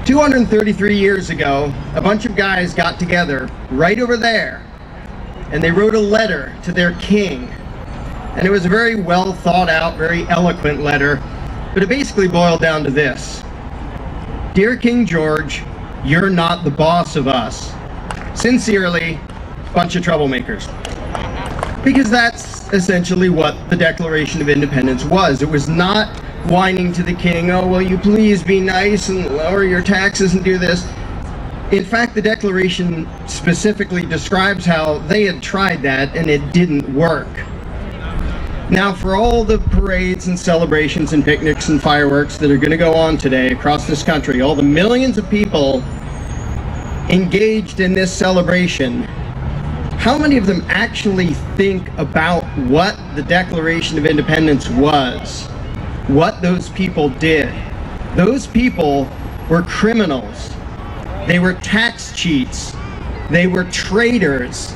233 years ago, a bunch of guys got together right over there, and they wrote a letter to their king. And it was a very well thought out, very eloquent letter, but it basically boiled down to this. Dear King George, you're not the boss of us. Sincerely, bunch of troublemakers. Because that's essentially what the Declaration of Independence was. It was not whining to the king, oh, will you please be nice and lower your taxes and do this. In fact, the Declaration specifically describes how they had tried that and it didn't work. Now, for all the parades and celebrations and picnics and fireworks that are going to go on today across this country, all the millions of people engaged in this celebration, how many of them actually think about what the Declaration of Independence was? What those people did? Those people were criminals. They were tax cheats. They were traitors.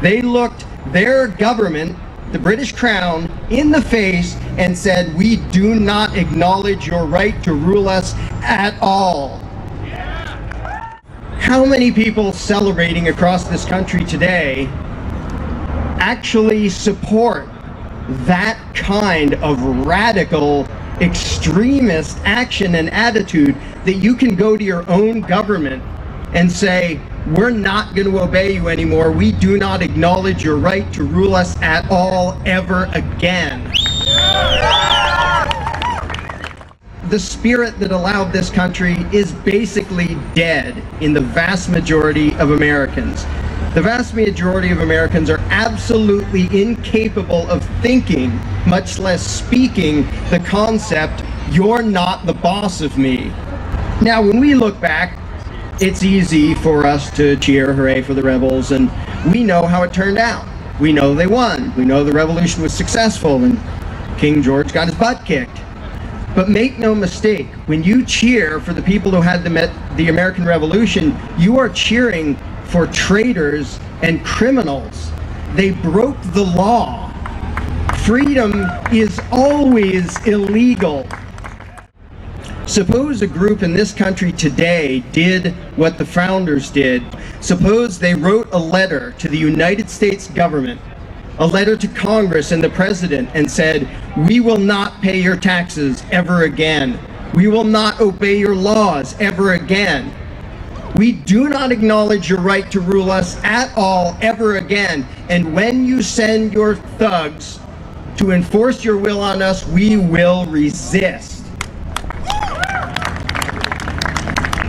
They looked their government, the British Crown, in the face and said, we do not acknowledge your right to rule us at all. How many people celebrating across this country today actually support that kind of radical extremist action and attitude that you can go to your own government and say, we're not going to obey you anymore. We do not acknowledge your right to rule us at all ever again. The spirit that allowed this country is basically dead in the vast majority of Americans. The vast majority of Americans are absolutely incapable of thinking, much less speaking, the concept, you're not the boss of me. Now, when we look back, it's easy for us to cheer, hooray for the rebels, and we know how it turned out. We know they won. We know the revolution was successful, and King George got his butt kicked. But make no mistake, when you cheer for the people who had the American Revolution, you are cheering for traitors and criminals. They broke the law. Freedom is always illegal. Suppose a group in this country today did what the founders did. Suppose they wrote a letter to the United States government, a letter to Congress and the President, and said, we will not pay your taxes ever again. We will not obey your laws ever again. We do not acknowledge your right to rule us at all ever again. And when you send your thugs to enforce your will on us, we will resist.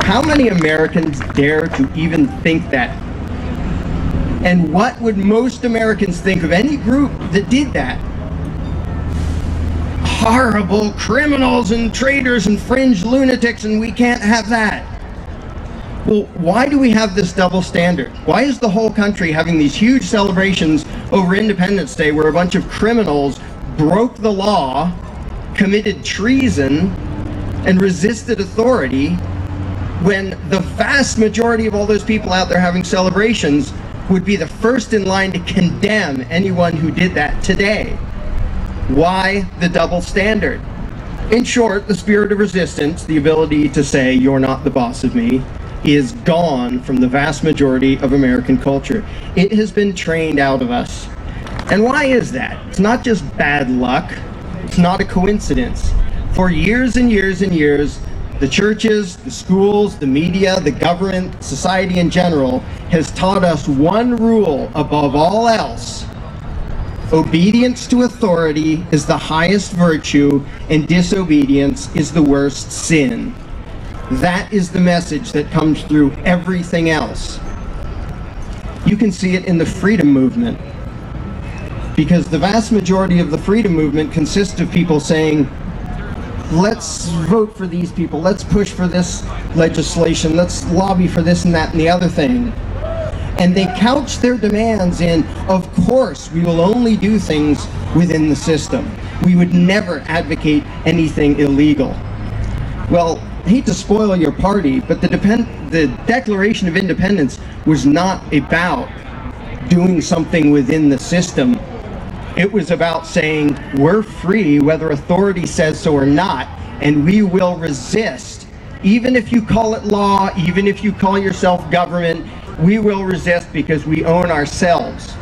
How many Americans dare to even think that? And what would most Americans think of any group that did that? Horrible criminals and traitors and fringe lunatics, and we can't have that. Well, why do we have this double standard? Why is the whole country having these huge celebrations over Independence Day where a bunch of criminals broke the law, committed treason, and resisted authority, when the vast majority of all those people out there having celebrations would be the first in line to condemn anyone who did that today? Why the double standard? In short, the spirit of resistance, the ability to say, you're not the boss of me, is gone from the vast majority of American culture. It has been trained out of us. And why is that? It's not just bad luck. It's not a coincidence. For years and years and years, the churches, the schools, the media, the government, society in general has taught us one rule above all else. Obedience to authority is the highest virtue, and disobedience is the worst sin. That is the message that comes through everything else. You can see it in the freedom movement, because the vast majority of the freedom movement consists of people saying, let's vote for these people, let's push for this legislation, let's lobby for this and that and the other thing. And they couch their demands in, of course, we will only do things within the system. We would never advocate anything illegal. Well, I hate to spoil your party, but the Declaration of Independence was not about doing something within the system. It was about saying, we're free whether authority says so or not, and we will resist Even if you call it law, even if you call yourself government, we will resist because we own ourselves.